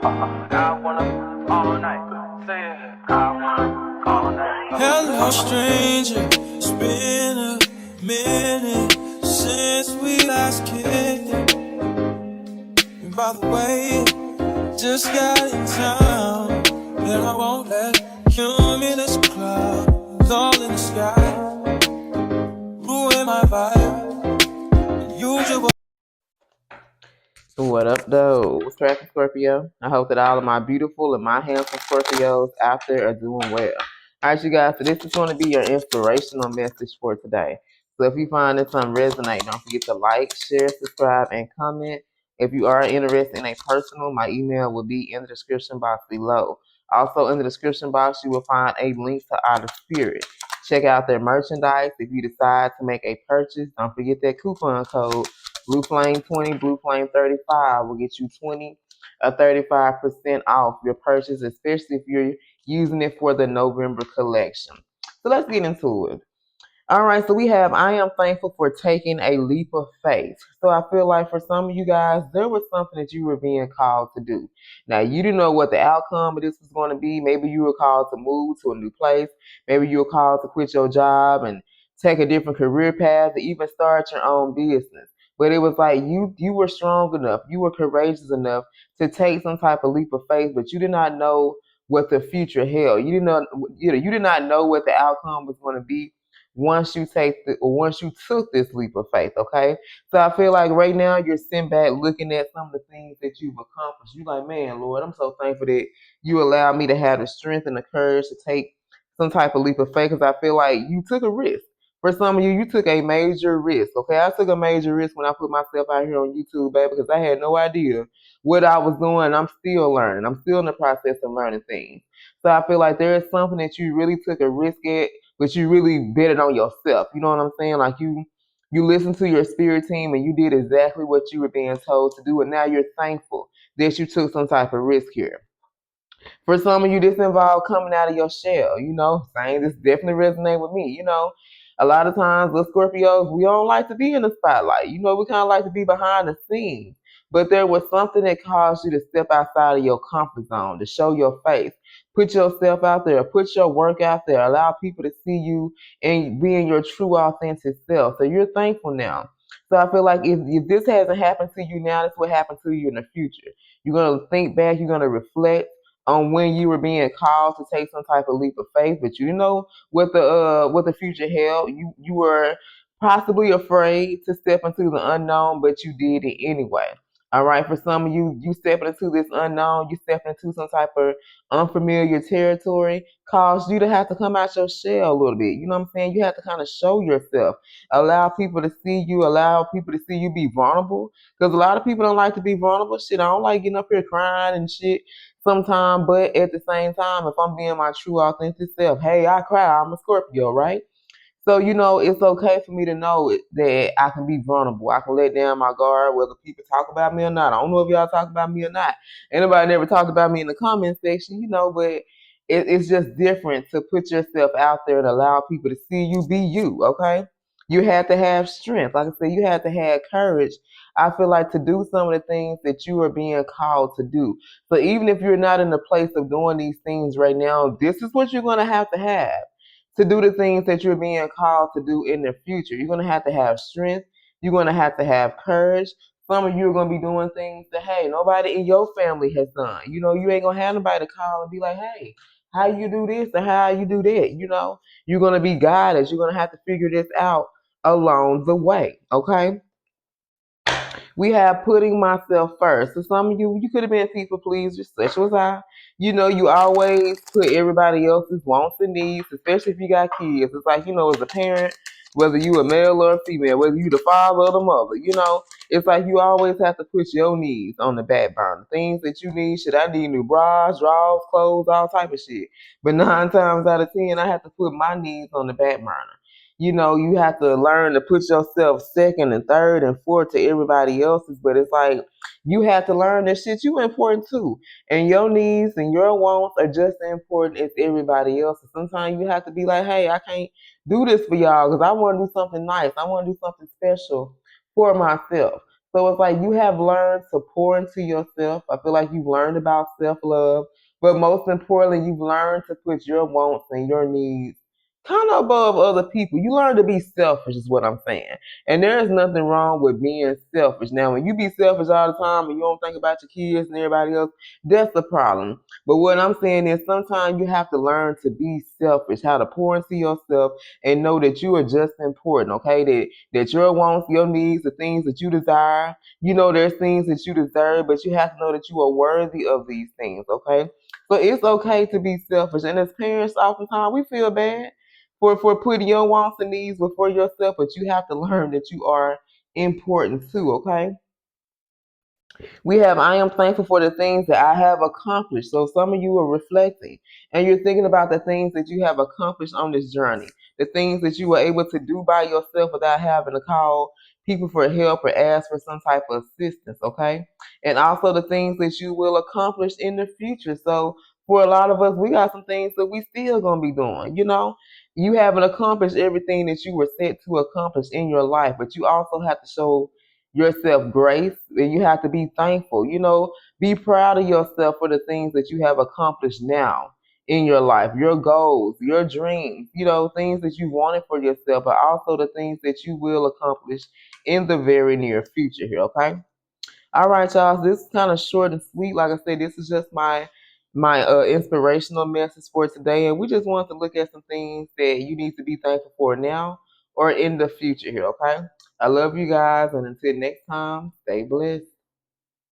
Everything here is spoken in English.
I wanna all night. Say it. I wanna all night. Hello, stranger. It's been a minute since we last kicked it. And by the way, just got in town, and I won't let cumulus clouds all in the sky ruin my vibe. Usual. What up, though? What's cracking, Scorpio? I hope that all of my beautiful and my handsome Scorpios out there are doing well. All right, you guys, so this is going to be your inspirational message for today. So if you find this something resonate, don't forget to like, share, subscribe, and comment. If you are interested in a personal, my email will be in the description box below. Also, in the description box, you will find a link to Outer Spirit. Check out their merchandise. If you decide to make a purchase, don't forget that coupon code BLUFlame20, BLUFlame35 will get you 20 or 35% off your purchase, especially if you're using it for the November collection. So let's get into it. All right, so we have I am thankful for taking a leap of faith. So I feel like for some of you guys, there was something that you were being called to do. Now, you didn't know what the outcome of this was going to be. Maybe you were called to move to a new place. Maybe you were called to quit your job and take a different career path, or even start your own business. But it was like you were strong enough, you were courageous enough to take some type of leap of faith, but you did not know what the future held. You did not know what the outcome was going to be once you took this leap of faith, okay? So I feel like right now you're sitting back looking at some of the things that you've accomplished. You're like, man, Lord, I'm so thankful that you allowed me to have the strength and the courage to take some type of leap of faith because I feel like you took a risk. For some of you, you took a major risk, okay? I took a major risk when I put myself out here on YouTube, baby, because I had no idea what I was doing. I'm still learning. I'm still in the process of learning things. So I feel like there is something that you really took a risk at, but you really bet it on yourself. You know what I'm saying? Like you listened to your spirit team and you did exactly what you were being told to do, and now you're thankful that you took some type of risk here. For some of you, this involves coming out of your shell, saying this definitely resonate with me. A lot of times, the Scorpios, we don't like to be in the spotlight. We kind of like to be behind the scenes. But there was something that caused you to step outside of your comfort zone, to show your face, put yourself out there, put your work out there, allow people to see you and being your true, authentic self. So you're thankful now. So I feel like if this hasn't happened to you now, this will happen to you in the future. You're going to think back, you're going to reflect on when you were being called to take some type of leap of faith, but you know what the future held. You were possibly afraid to step into the unknown, but you did it anyway. All right, for some of you, you stepping into this unknown, you stepping into some type of unfamiliar territory, caused you to have to come out your shell a little bit. You know what I'm saying? You have to kind of show yourself, allow people to see you, allow people to see you be vulnerable. Because a lot of people don't like to be vulnerable. Shit, I don't like getting up here crying and shit sometimes, but at the same time, if I'm being my true authentic self, hey, I cry, I'm a Scorpio, right? So, it's okay for me to know that I can be vulnerable. I can let down my guard, whether people talk about me or not. I don't know if y'all talk about me or not. Anybody never talked about me in the comment section, but it's just different to put yourself out there and allow people to see you be you, okay? You have to have strength. Like I said, you have to have courage. I feel like to do some of the things that you are being called to do. So even if you're not in the place of doing these things right now, this is what you're going to have to do the things that you're being called to do in the future. You're going to have strength. You're going to have courage. Some of you are going to be doing things that, hey, nobody in your family has done. You ain't going to have nobody to call and be like, hey, how you do this or how you do that. You're going to be guided. You're going to have to figure this out along the way. Okay? We have putting myself first. So some of you could have been people pleasers, such was I. You always put everybody else's wants and needs, especially if you got kids. It's like, as a parent, whether you a male or a female, whether you the father or the mother, it's like you always have to put your needs on the back burner. Things that you need, shit, I need new bras, drawers, clothes, all type of shit. But 9 times out of 10, I have to put my needs on the back burner. You have to learn to put yourself second and third and fourth to everybody else's, but it's like you have to learn that shit you important too. And your needs and your wants are just as important as everybody else's. Sometimes you have to be like, hey, I can't do this for y'all because I want to do something nice. I want to do something special for myself. So it's like you have learned to pour into yourself. I feel like you've learned about self love, but most importantly, you've learned to put your wants and your needs kind of above other people. You learn to be selfish, is what I'm saying. And there is nothing wrong with being selfish. Now, when you be selfish all the time and you don't think about your kids and everybody else, that's the problem. But what I'm saying is sometimes you have to learn to be selfish, how to pour into yourself and know that you are just important, okay? That your wants, your needs, the things that you desire, you know there's things that you deserve, but you have to know that you are worthy of these things, okay? So it's okay to be selfish. And as parents, oftentimes we feel bad for putting your wants and needs before yourself, but you have to learn that you are important too, okay? We have, I am thankful for the things that I have accomplished. So some of you are reflecting and you're thinking about the things that you have accomplished on this journey, the things that you were able to do by yourself without having to call people for help or ask for some type of assistance, okay? And also the things that you will accomplish in the future. So for a lot of us, we got some things that we still gonna be doing, you know? You haven't accomplished everything that you were set to accomplish in your life, but you also have to show yourself grace and you have to be thankful. You know, be proud of yourself for the things that you have accomplished now in your life, your goals, your dreams, you know, things that you wanted for yourself, but also the things that you will accomplish in the very near future here, okay? All right, y'all. This is kind of short and sweet. Like I said, this is just my inspirational message for today, and we just want to look at some things that you need to be thankful for now or in the future here. Okay. I love you guys, and until next time, stay blessed.